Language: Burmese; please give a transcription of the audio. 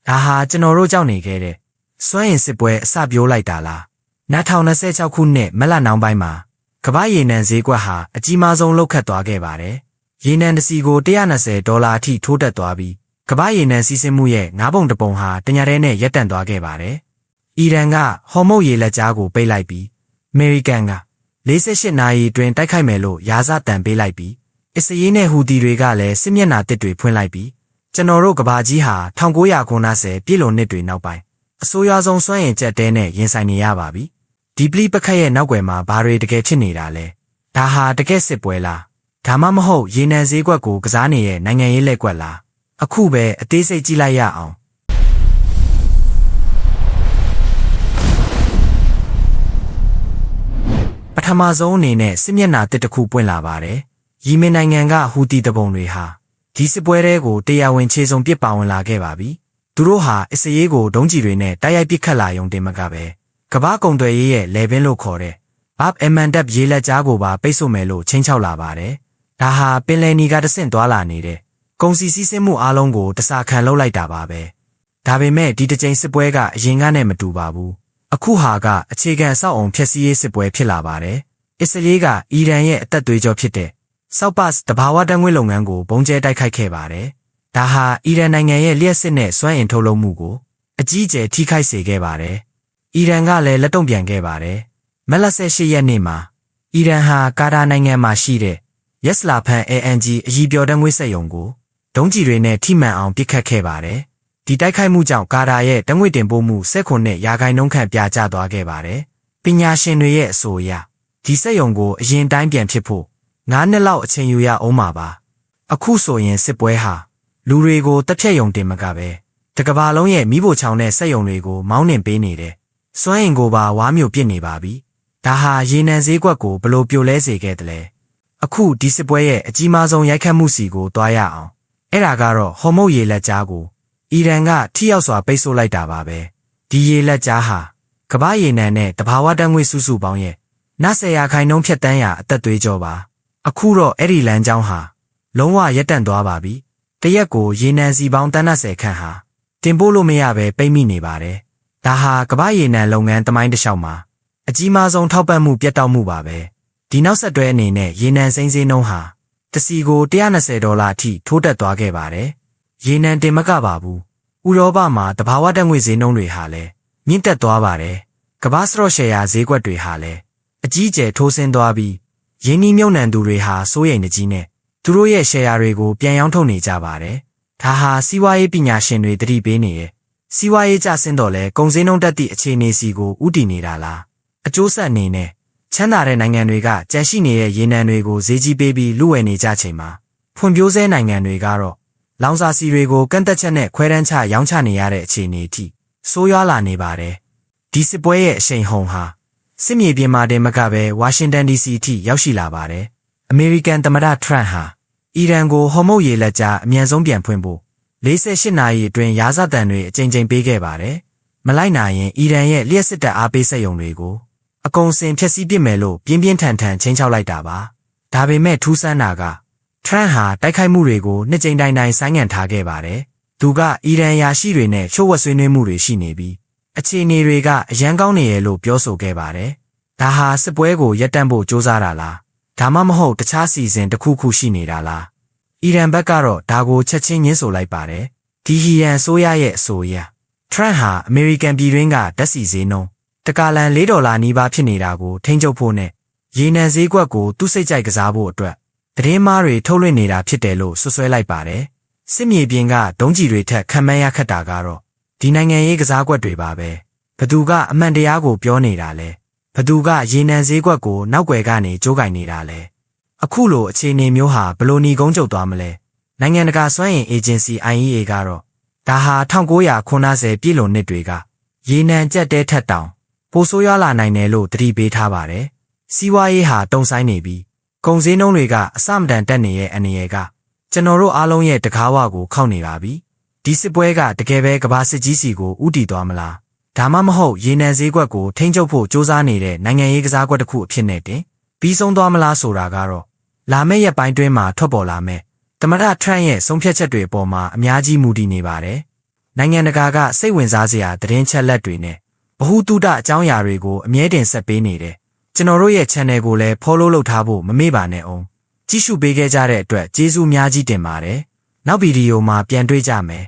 ဒါဟာကျွန်တော်တို့ကြောက်နေခဲ့တဲ့စွမ်းအင်စစ်ပွဲအစပြိုးလိုက်တာလား2026ခုနှစ်မက်လနောင်ပိုင်းမှာကမ္ဘာရေနံဈေးကွက်ဟာအကြီးမားဆုံးလှုပ်ခတ်သွားခဲ့ပါတယ်ရေနံတစ်စီကို$120အထိထိုးတက်သွားပြီးကမ္ဘာရေနံစီးဆင်းမှုရဲ့9ပုံတစ်ပုံဟာတညတည်းနဲ့ရပ်တန့်သွားခဲ့ပါတယ်အီရန်ကဟော်မုတ်ရေလက်ကြားကိုပိတ်လိုက်ပြီးအမေရိကန်က48နာရီအတွင်းတိုက်ခိုက်မယ်လို့ရာဇတန်ပေးလိုက်ပြီးအစ္စရေးနဲ့ဟူသီတွေကလည်းစစ်မျက်နှာတစ်တွေဖွင့်လိုက်ပြီးကျွန်တော်တို့ကမ္ဘာကြီးဟာ1990ပြည့်လွန်နှစ်တွေနောက်ပိုင်းအဆိုးရွားဆုံးစွမ်းအင်ကျက်တဲနဲ့ရင်ဆိုင်နေရပါပြီဒီပလိပခတ်ရဲ့နောက်ွယ်မှာဘာတွေတကယ်ဖြစ်နေတာလဲဒါဟာတကယ်စစ်ပွဲလားဒါမှမဟုတ်ရေနံဈေးကွက်ကိုကစားနေတဲ့နိုင်ငံရေးလက်ကွက်လားအခုပဲအသေးစိတ်ကြည့်လိုက်ရအောင်ပထမဆုံးအနေနဲ့စစ်မျက်နှာတစ်ခုပွင့်လာပါတယ်ယီမင်နိုင်ငံကဟူသီတပုံတွေဟာဒီစစ်ပွဲတွေကိုတရားဝင်ခြေစုံပစ်ပါဝင်လာခဲ့ပါပြီသူတို့ဟာအစ္စရေးကိုဒုံးကျည်တွေနဲ့တိုက်ရိုက်ပစ်ခတ်လာရုံတင်မကပဲကမ္ဘာကုန်သွယ်ရေးရဲ့လေပင်လို့ခေါ်တဲ့ဘပ်အမန်တပ်ရေလက်ကြားကိုပါပိတ်ဆို့မယ်လို့ချိန်ချောက်လာပါတယ်ဒါဟာပင်လယ်နီကတဆင့်သွားလာနေတဲ့ကုန်စည်စီးဆင်းမှုအားလုံးကိုတစားခံလုပ်လိုက်တာပါပဲဒါပေမဲ့ဒီတစ်ကြိမ်စစ်ပွဲကအရင်ကနဲ့မတူပါဘူးအခုဟာကအခြေခံအဆောက်အုံဖျက်ဆီးရေးစစ်ပွဲဖြစ်လာပါတယ်အစ္စရေးကအီရန်ရဲ့အသက်သွေးကြောဖြစ်တဲ့ဆောက်ပတ်စ်တဘာဝဓာတ်ငွေ့လုပ်ငန်းကိုပုံကျဲတိုက်ခိုက်ခဲ့ပါတယ်ဒါဟာအီရန်နိုင်ငံရဲ့လျှက်စစ်နဲ့စွမ်းအင်ထုတ်လုပ်မှုကိုအကြီးအကျယ်ထိခိုက်စေခဲ့ပါတယ်အီရန်ကလည်းလက်တုံ့ပြန်ခဲ့ပါတယ်မက်လ18ရက်နေ့မှာအီရန်ဟာကာတာနိုင်ငံမှာရှိတဲ့ယက်စလာဖန် ANG အကြီးပြောဓာတ်ငွေ့စက်ရုံကိုဒုံးကျည်တွေနဲ့ထိမှန်အောင်ပစ်ခတ်ခဲ့ပါတယ်ဒီတိုက်ခိုက်မှုကြောင့်ကာတာရဲ့ဓာတ်ငွေ့တင်ပို့မှု19%ခန့်ပြကျသွားခဲ့ပါတယ်ပညာရှင်တွေရဲ့အဆိုအရဒီစက်ရုံကိုအရင်တိုင်းပြန်ဖြစ်ဖို့9နှစ်လောက်အချိန်ယူရအောင်ပါပါအခုဆိုရင်စစ်ပွဲဟာလူတွေကိုတက်ဖြတ်ယုံတင်မကပဲတကဘာလုံးရဲ့မိဖို့ချောင်တဲ့စက်ရုံတွေကိုမောင်းနှင်ပေးနေတယ်စွမ်းအင်ကိုပါဝါမျိုးပစ်နေပါပြီဒါဟာရေနံဈေးကွက်ကိုဘလို့ပြိုလဲစေခဲ့တယ်လဲအခုဒီစစ်ပွဲရဲ့အကြီးမားဆုံးရိုက်ခတ်မှုစီကိုတွားရအောင်အဲ့ဒါကတော့ဟော်မုတ်ရေလက်ကြားကိုအီရန်ကထိရောက်စွာပိတ်ဆို့လိုက်တာပါပဲဒီရေလက်ကြားဟာကမ္ဘာရေနံနဲ့တဘာဝဓာတ်ငွေ့စုစုပေါင်းရဲ့90%ဖြတ်တန်းရာအသက်သွေးကြောပါအခုတော့အဲ့ဒီလမ်းကြောင်းဟာလုံးဝရပ်တန့်သွားပါပြီတရက်ကိုရေနံစီပေါင်း30ခန့်ဟာတင်ပို့လို့မရပဲပိတ်မိနေပါတယ်ဒါဟာကမ္ဘာရေနံလုပ်ငန်းတမိုင်းတစ်လျှောက်မှာအကြီးမားဆုံးထောက်ပံ့မှုပြတ်တောက်မှုပါပဲဒီနောက်ဆက်တွဲအနေနဲ့ရေနံစိမ်းဈေးနှုန်းဟာတစ်စီကို$120အထိထိုးတက်သွားခဲ့ပါတယ်ရေနံတင်မကပါဘူးဥရောပမှာတဘာဝဓာတ်ငွေ့ဈေးနှုန်းတွေဟာလည်းမြင့်တက်သွားပါတယ်ကမ္ဘာစတော့ရှယ်ယာဈေးကွက်တွေဟာလည်းအကြီးအကျယ်ထိုးဆင်းသွားပြီးရင်းနှီးမြှုပ်နှံသူတွေဟာစိုးရိမ်နေကြီးနဲ့သူတို့ရဲ့ရှယ်ယာတွေကိုပြန်ရောင်းထုတ်နေကြပါတယ်ဒါဟာစီးပွားရေးပညာရှင်တွေတတိပေးနေရဲ့စီးပွားရေးကျဆင်းတော့လဲကုန်စည်နှုန်းတက်သည့်အခြေအနေစီကိုဥတည်နေတာလားအကျိုးဆက်အနေနဲ့ချမ်းသာတဲ့နိုင်ငံတွေကကြန့်ရှိနေတဲ့ရေနံတွေကိုဈေးကြီးပေးပြီးလူဝယ်နေကြချိန်မှာဖွံ့ဖြိုးဆဲနိုင်ငံတွေကတော့လောင်စာဆီတွေကိုကန့်သက်ချက်နဲ့ခွဲတမ်းချရောင်းချနေရတဲ့အခြေအနေအထိဆိုးရွားလာနေပါတယ်ဒီစစ်ပွဲရဲ့အရှိန်ဟုန်ဟာစစ်မြေပြင်မှာတင်မကပဲဝါရှင်တန် DC အထိရောက်ရှိလာပါတယ်အမေရိကန်သမ္မတထရန့်ဟာအီရန်ကိုဟော်မုတ်ရေလက်ကြားအမြန်ဆုံးပြန်ဖွင့်ဖို့48နာရီအတွင်းရာဇသံတွေအကြိမ်ကြိမ်ပေးခဲ့ပါတယ်မလိုက်နိုင်ရင်အီရန်ရဲ့လျှက်စစ်တပ်အားပေးစက်ရုံတွေကိုအကုန်စင်ဖျက်ဆီးပစ်မယ်လို့ပြင်းပြင်းထန်ထန်ချိန်ချောက်လိုက်တာပါဒါပေမဲ့ထူးဆန်းတာကထရန့်ဟာတိုက်ခိုက်မှုတွေကိုနှစ်ကြိမ်တိုင်တိုင်ဆိုင်းငံ့ထားခဲ့ပါတယ်သူကအီရန်ရာရှိတွေနဲ့ချို့ဝှက်ဆွေးနွေးမှုတွေရှိနေပြီးအခြေအနေတွေကအရန်ကောင်းနေရဲ့လို့ပြောဆိုခဲ့ပါတယ်ဒါဟာစစ်ပွဲကိုရပ်တန့်ဖို့ကြိုးစားတာလားဒါမှမဟုတ်တခြားစီစဉ်တစ်ခုခုရှိနေတာလားအီရန်ဘက်ကတော့ဒါကိုချက်ချင်းညှင်းဆိုလိုက်ပါတယ်ဒီဟီရန်ဆိုရရဲ့အဆိုအရထရန့်ဟာအမေရိကန်ပြည်တွင်းကဓာတ်ဆီဈေးနှုန်းတကာလန်$4နီးပါးဖြစ်နေတာကိုထိန်းချုပ်ဖို့နဲ့ရေနံဈေးကွက်ကိုသူ့စိတ်ကြိုက်ကစားဖို့အတွက်သတင်းမှားတွေထုတ်လွှင့်နေတာဖြစ်တယ်လို့ဆွဆွဲလိုက်ပါတယ်စစ်မြေပြင်ကဒုံးကျည်တွေထက်ခံမှန်းရခက်တာကတော့ဒီနိုင်ငံရေးကစားကွက်တွေပါပဲဘသူကအမှန်တရားကိုပြောနေတာလဲဘသူကရေနံဈေးကွက်ကိုနောက်ွယ်ကနေကြိုးကင်နေတာလဲအခုလိုအခြေအနေမျိုးဟာဘလို့ညီကုန်းကျုပ်သွားမလဲနိုင်ငံတကာစွမ်းအင်အေဂျင်စီ IEA ကတော့ဒါဟာ1990ပြည့်လွန်နှစ်တွေကရေနံကျက်တဲထက်တောင်ပိုဆိုးရွားလာနိုင်တယ်လို့သတိပေးထားပါတယ်စီးပွားရေးဟာတုံဆိုင်နေပြီးကုန်စည်နှုန်းတွေကအဆမတန်တက်နေရဲ့အနေအကကျွန်တော်တို့အားလုံးရဲ့တကားဝကိုခောက်နေပါပြီဒီစစ်ပွဲကတကယ်ပဲကမ္ဘာစစ်ကြီးစီကိုဥတီသွားမလားဒါမှမဟုတ်ရေနံဈေးကွက်ကိုထိန်းချုပ်ဖို့စ조사နေတဲ့နိုင်ငံရေးကစားကွက်တစ်ခုအဖြစ်နဲ့တင်ပြီးဆုံးသွားမလားဆိုတာကတော့လာမယ့်ရက်ပိုင်းတွင်းမှာထွက်ပေါ်လာမယ်သမ္မတထရန့်ရဲ့ဆုံးဖြတ်ချက်တွေအပေါ်မှာအများကြီးမူတည်နေပါတယ် နိုင်ငံတကာကစိတ်ဝင်စားစရာသတင်းချက်လက်တွေနဲ့ဗဟုသုတအကြောင်းအရာတွေကိုအမြဲတမ်းဆက်ပေးနေတယ်ကျွန်တော်တို့ရဲ့ channel ကိုလည်း follow လုပ်ထားဖို့မမေ့ပါနဲ့အောင်ကြည့်ရှုပေးခဲ့ကြတဲ့အတွက်ကျေးဇူးအများကြီးတင်ပါတယ်နောက်ဗီဒီယိုမှာပြန်တွေ့ကြမယ်